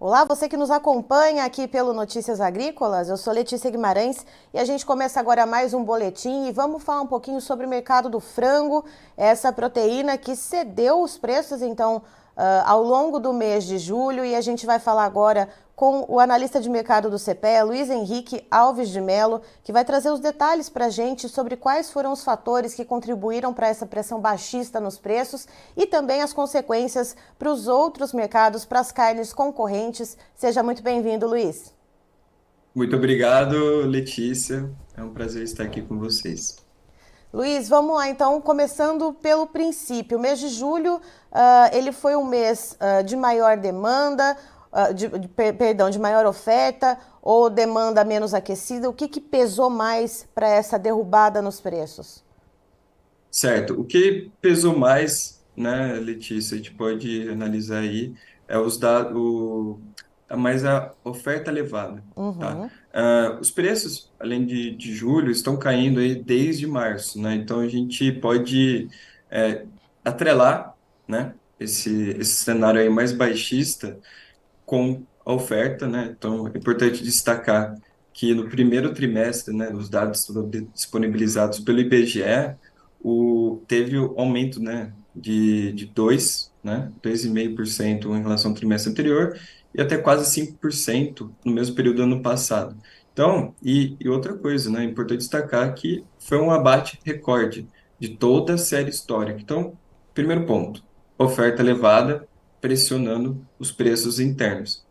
Olá, você que nos acompanha aqui pelo Notícias Agrícolas, eu sou Letícia Guimarães e a gente começa agora mais um boletim e vamos falar um pouquinho sobre o mercado do frango, essa proteína que cedeu os preços, então, ao longo do mês de julho, e a gente vai falar agora com o analista de mercado do CPE, Luiz Henrique Alves de Mello, que vai trazer os detalhes para a gente sobre quais foram os fatores que contribuíram para essa pressão baixista nos preços e também as consequências para os outros mercados, para as carnes concorrentes. Seja muito bem-vindo, Luiz. Muito obrigado, Letícia. É um prazer estar aqui com vocês. Luiz, vamos lá então, começando pelo princípio. O mês de julho, ele foi um mês de maior demanda, perdão, de maior oferta ou demanda menos aquecida? O que pesou mais para essa derrubada nos preços? Certo. O que pesou mais, né, Letícia, a gente pode analisar aí, é os dados, mais a oferta elevada, tá? Uhum. Os preços, além de julho, estão caindo aí desde março, né? Então a gente pode é, atrelar, né, esse cenário aí mais baixista com a oferta, né? Então, é importante destacar que no primeiro trimestre, né, os dados foram disponibilizados pelo IBGE, teve o aumento, né, de 2, né, 2,5% em relação ao trimestre anterior e até quase 5% no mesmo período do ano passado. Então, e outra coisa, né, é importante destacar que foi um abate recorde de toda a série histórica. Então, primeiro ponto, oferta elevada, pressionando os preços internos.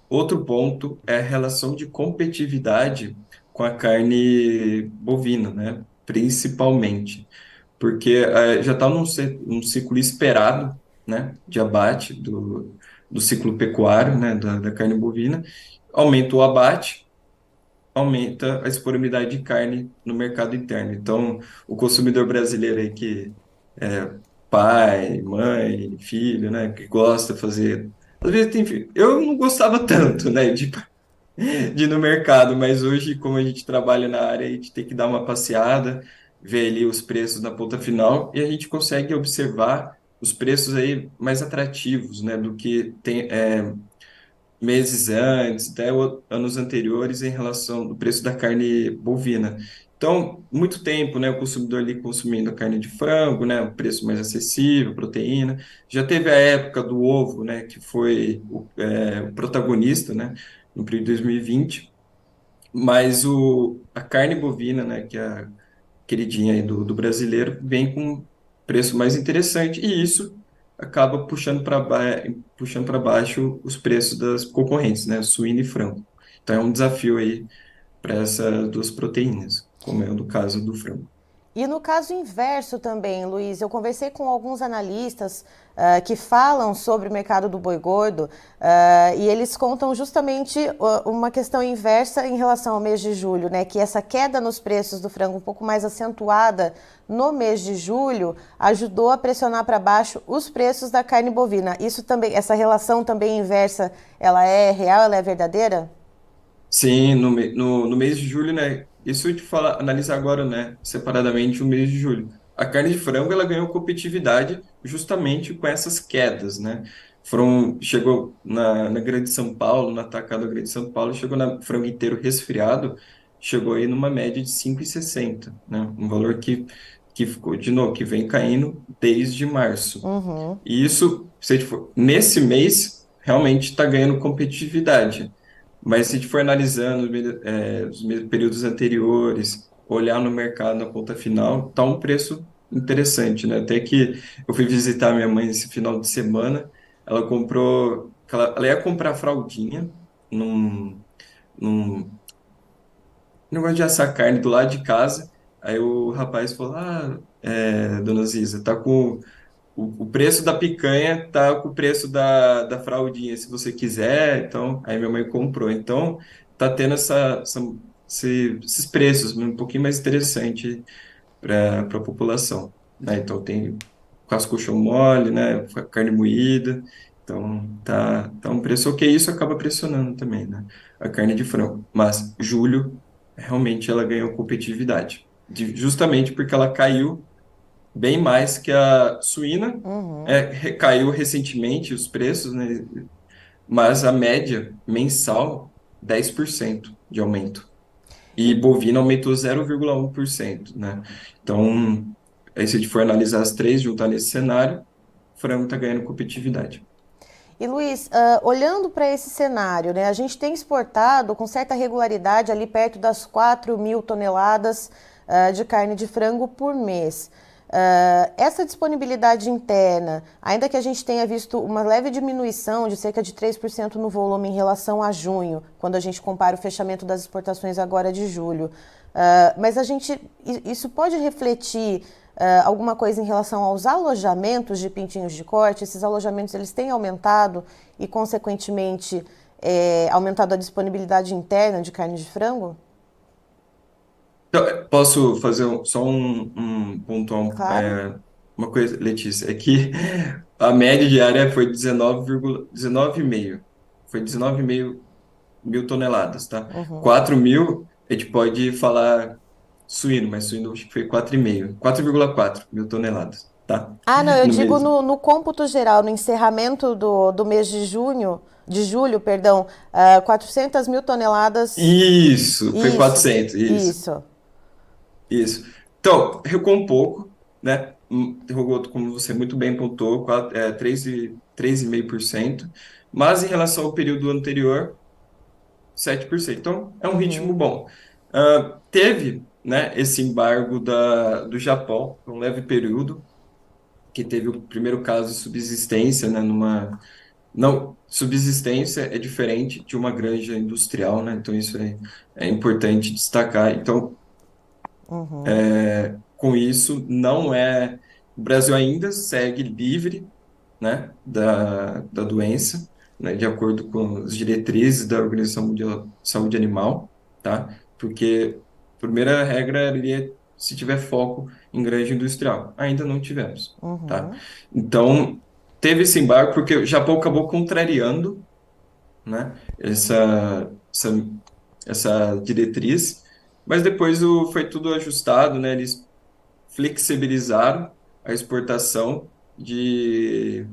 Outro ponto é a relação de competitividade com a carne bovina, né? Principalmente, porque já está num ciclo esperado, né? De abate do ciclo pecuário, né? Da carne bovina. Aumenta o abate, aumenta a disponibilidade de carne no mercado interno. Então, o consumidor brasileiro aí que é pai, mãe, filho, né, que gosta de fazer. Às vezes tem filho. Eu não gostava tanto, né, de ir no mercado, mas hoje, como a gente trabalha na área, a gente tem que dar uma passeada, ver ali os preços na ponta final e a gente consegue observar os preços aí mais atrativos, né, do que tem, meses antes, até anos anteriores, em relação ao preço da carne bovina. Então, muito tempo, né, o consumidor ali consumindo a carne de frango, né, o preço mais acessível, proteína. Já teve a época do ovo, né, que foi o protagonista, né, no período de 2020, mas a carne bovina, né, que é a queridinha aí do brasileiro, vem com um preço mais interessante e isso acaba puxando para baixo os preços das concorrentes, né? Suíno e frango. Então é um desafio aí para essas duas proteínas, como é o do caso do frango. E no caso inverso também, Luiz, eu conversei com alguns analistas que falam sobre o mercado do boi gordo e eles contam justamente uma questão inversa em relação ao mês de julho, né? Que essa queda nos preços do frango um pouco mais acentuada no mês de julho ajudou a pressionar para baixo os preços da carne bovina. Isso também, essa relação também inversa, ela é real, ela é verdadeira? Sim, no mês de julho, né? Isso a gente fala, analisar agora, né? Separadamente o mês de julho. A carne de frango ela ganhou competitividade justamente com essas quedas, né? Chegou na Grande São Paulo, no atacado da Grande São Paulo, chegou na frango inteiro resfriado, chegou aí numa média de 5,60, né? Um valor que ficou, de novo, que vem caindo desde março. Uhum. E isso, se a gente for, nesse mês, realmente está ganhando competitividade. Mas se a gente for analisando os períodos anteriores, olhar no mercado na ponta final, tá um preço interessante, né? Até que eu fui visitar minha mãe esse final de semana, ela comprou, ela ia comprar fraldinha num negócio de assar carne do lado de casa. Aí o rapaz falou: Ah, dona Ziza, tá com o preço da picanha tá com o preço da fraldinha, se você quiser. Então, aí minha mãe comprou. Então, tá tendo esses preços um pouquinho mais interessante para a população, né? Então, tem casco mole, né? Carne moída. Então, tá um preço ok. Isso acaba pressionando também, né? A carne de frango. Mas julho, realmente, ela ganhou competitividade. Justamente porque ela caiu bem mais que a suína. Uhum. Recaiu recentemente os preços, né? mas a média mensal, 10% de aumento. E bovino aumentou 0,1%, né? Então, aí se a gente for analisar as três, juntar nesse cenário, o frango está ganhando competitividade. E Luiz, olhando para esse cenário, né, a gente tem exportado com certa regularidade ali perto das 4.000 toneladas de carne de frango por mês. Essa disponibilidade interna, ainda que a gente tenha visto uma leve diminuição de cerca de 3% no volume em relação a junho, quando a gente compara o fechamento das exportações agora de julho, mas isso pode refletir alguma coisa em relação aos alojamentos de pintinhos de corte? Esses alojamentos eles têm aumentado e, consequentemente, aumentado a disponibilidade interna de carne de frango? Então, posso fazer só um pontual, Claro. uma coisa, Letícia, é que a média diária foi 19,5. Foi 19,5 mil toneladas, tá? Uhum. 4 mil, a gente pode falar suíno, mas suíno acho que foi 4,5. 4,4 mil toneladas, tá? Ah, não, eu No digo mês. no cômputo geral, no encerramento do mês de julho, perdão, 400.000 toneladas. Isso, foi Isso, 400, isso. isso. Isso. Então, recuou um pouco, né? Recuou, como você muito bem pontuou, 3,5%. Mas em relação ao período anterior, 7%. Então, é um ritmo Uhum, bom. Teve, né, esse embargo do Japão, por um leve período, que teve o primeiro caso de subsistência, né, Não, subsistência é diferente de uma granja industrial, né? Então, isso é importante destacar. Então, uhum, com isso, não é. O Brasil ainda segue livre, né, da doença, né, de acordo com as diretrizes da Organização Mundial de Saúde Animal, tá? Porque a primeira regra ali é se tiver foco em granja industrial. Ainda não tivemos, tá? uhum, Então, teve esse embargo porque o Japão acabou contrariando, né, essa diretriz, mas depois foi tudo ajustado, né? Eles flexibilizaram a exportação de.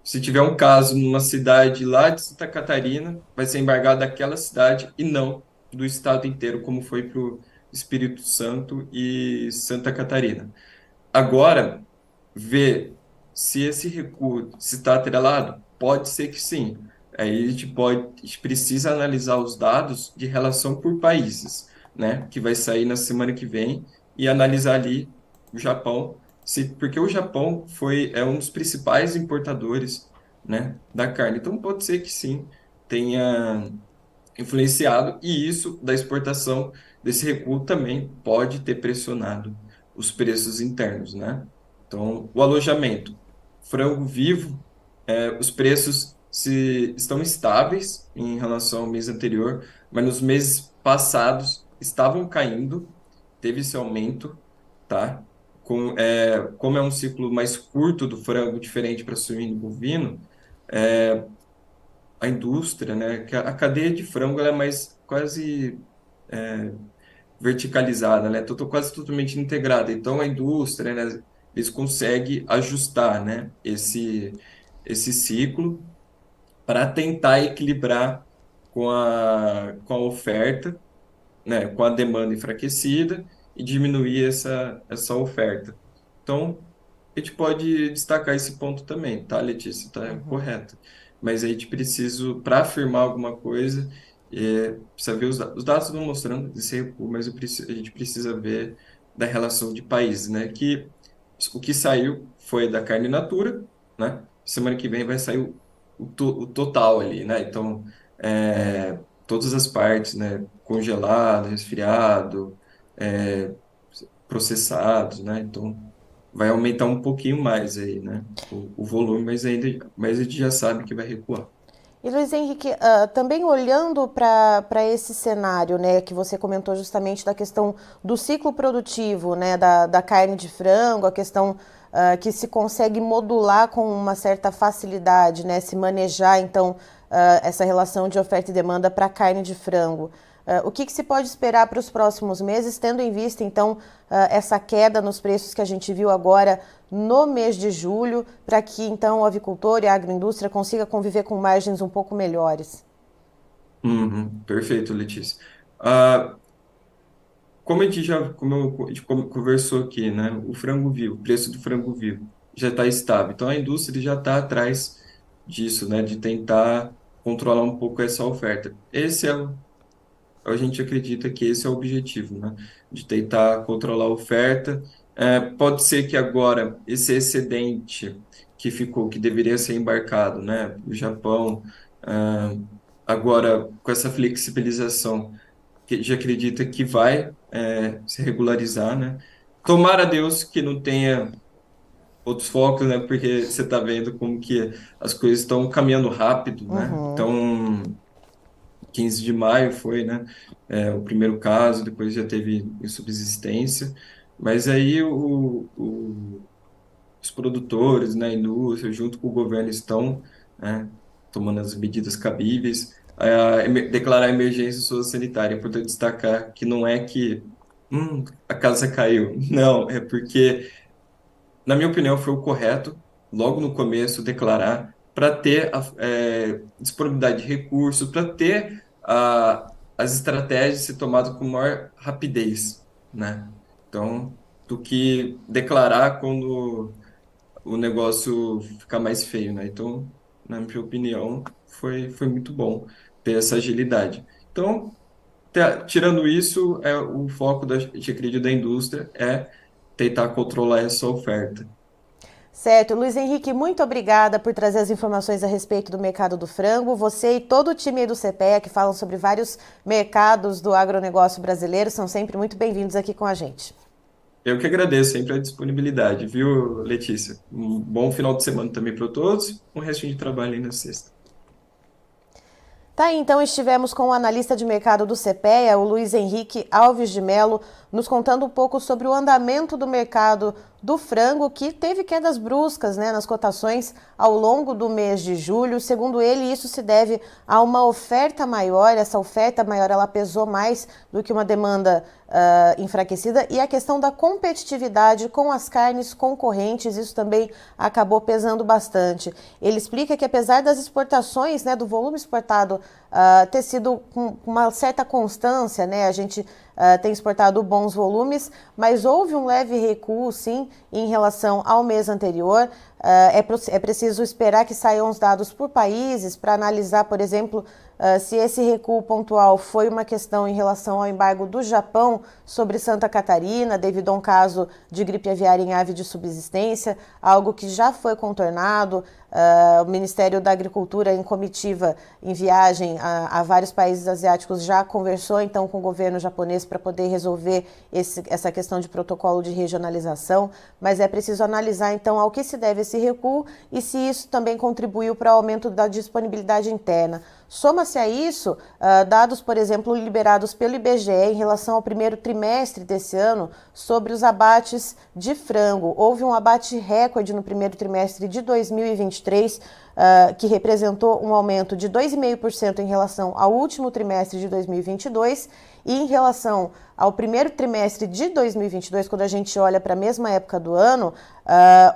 Se tiver um caso numa cidade lá de Santa Catarina, vai ser embargado daquela cidade e não do estado inteiro, como foi para o Espírito Santo e Santa Catarina. Agora, ver se esse recuo se está atrelado, pode ser que sim. Aí a gente precisa analisar os dados de relação por países, né? Que vai sair na semana que vem e analisar ali o Japão, porque o Japão é um dos principais importadores, né, da carne. Então pode ser que sim tenha influenciado, e isso da exportação desse recuo também pode ter pressionado os preços internos, né? Então, o alojamento, frango vivo, os preços estão estáveis em relação ao mês anterior, mas nos meses passados estavam caindo, teve esse aumento, tá? Como é um ciclo mais curto do frango, diferente para suíno e bovino, a indústria, né, que a cadeia de frango ela é mais quase verticalizada, né, quase totalmente integrada. Então a indústria, né, eles conseguem ajustar, né, esse ciclo para tentar equilibrar com a oferta, né, com a demanda enfraquecida e diminuir essa oferta. Então, a gente pode destacar esse ponto também, tá, Letícia? Está uhum. correto. Mas a gente precisa, para afirmar alguma coisa, precisa ver os dados estão mostrando esse recuo, mas a gente precisa ver da relação de países, né? Que o que saiu foi da carne in natura, né? Semana que vem vai sair o total ali, né? Então, todas as partes, né? Congelado, resfriado, é, processados, né? Então, vai aumentar um pouquinho mais aí, né? O volume, mas a gente já sabe que vai recuar. E Luiz Henrique, também olhando para esse cenário, né, que você comentou justamente da questão do ciclo produtivo, né, da carne de frango, a questão que se consegue modular com uma certa facilidade, né, se manejar então essa relação de oferta e demanda para a carne de frango. O que se pode esperar para os próximos meses, tendo em vista, então, essa queda nos preços que a gente viu agora no mês de julho, para que, então, o avicultor e a agroindústria consiga conviver com margens um pouco melhores? Uhum, perfeito, Letícia. Ah, como a gente já conversou aqui, né? O frango vivo, o preço do frango vivo já está estável. Então a indústria já está atrás disso, né? De tentar controlar um pouco essa oferta. A gente acredita que esse é o objetivo, né? De tentar controlar a oferta. Pode ser que agora esse excedente que ficou, que deveria ser embarcado, né? O Japão, ah, agora com essa flexibilização que já acredita que vai se regularizar, né? Tomara a Deus que não tenha outros focos, né? Porque você está vendo como que as coisas estão caminhando rápido, né? Uhum. Então, 15 de maio foi, né? O primeiro caso, depois já teve em subsistência, mas aí os produtores, né, a indústria, junto com o governo, estão, né, tomando as medidas cabíveis. Declarar emergência sanitária. É importante destacar que não é que a casa caiu. Não, é porque, na minha opinião, foi o correto, logo no começo, declarar para ter disponibilidade de recursos, para ter as estratégias ser tomadas com maior rapidez, né? Então, do que declarar quando o negócio ficar mais feio, né? Então, na minha opinião, foi muito bom ter essa agilidade. Então, tirando isso, o foco da, gente acredita, da indústria é tentar controlar essa oferta. Certo. Luiz Henrique, muito obrigada por trazer as informações a respeito do mercado do frango. Você e todo o time aí do CPEA, que falam sobre vários mercados do agronegócio brasileiro, são sempre muito bem-vindos aqui com a gente. Eu que agradeço sempre a disponibilidade, viu, Letícia? Um bom final de semana também para todos, um restinho de trabalho aí na sexta. Tá aí, então estivemos com o analista de mercado do CPEA, o Luiz Henrique Alves de Mello, nos contando um pouco sobre o andamento do mercado do frango, que teve quedas bruscas, né, nas cotações ao longo do mês de julho. Segundo ele, isso se deve a uma oferta maior. Essa oferta maior ela pesou mais do que uma demanda enfraquecida, e a questão da competitividade com as carnes concorrentes, isso também acabou pesando bastante. Ele explica que apesar das exportações, né, do volume exportado ter sido com uma certa constância, né, a gente tem exportado bons volumes, mas houve um leve recuo, sim, em relação ao mês anterior. É preciso esperar que saiam os dados por países para analisar, por exemplo, se esse recuo pontual foi uma questão em relação ao embargo do Japão sobre Santa Catarina, devido a um caso de gripe aviária em ave de subsistência, algo que já foi contornado. O Ministério da Agricultura, em comitiva, em viagem a vários países asiáticos, já conversou então com o governo japonês para poder resolver essa questão de protocolo de regionalização, mas é preciso analisar então ao que se deve esse recuo e se isso também contribuiu para o aumento da disponibilidade interna. Soma-se a isso dados, por exemplo, liberados pelo IBGE em relação ao primeiro trimestre desse ano sobre os abates de frango. Houve um abate recorde no primeiro trimestre de 2023, que representou um aumento de 2,5% em relação ao último trimestre de 2022, e em relação ao primeiro trimestre de 2022, quando a gente olha para a mesma época do ano,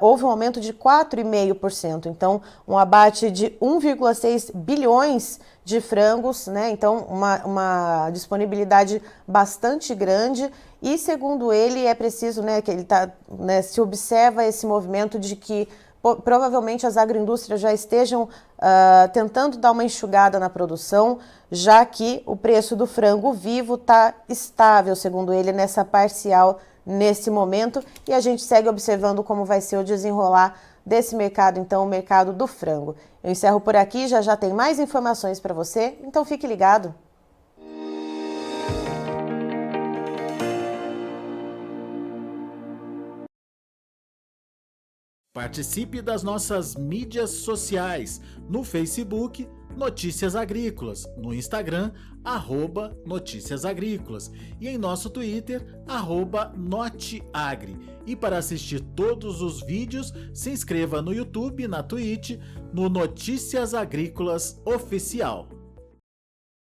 houve um aumento de 4,5%. Então, um abate de 1,6 bilhões de frangos, né? Então, uma disponibilidade bastante grande. E, segundo ele, é preciso, né, que ele se observa esse movimento de que provavelmente as agroindústrias já estejam tentando dar uma enxugada na produção, já que o preço do frango vivo está estável, segundo ele, nessa parcial nesse momento, e a gente segue observando como vai ser o desenrolar desse mercado, então, o mercado do frango. Eu encerro por aqui, já tem mais informações para você, então fique ligado. Participe das nossas mídias sociais, no Facebook, Notícias Agrícolas, no Instagram, @Notícias Agrícolas e em nosso Twitter, @Noteagri. E para assistir todos os vídeos, se inscreva no YouTube, na Twitch, no Notícias Agrícolas Oficial.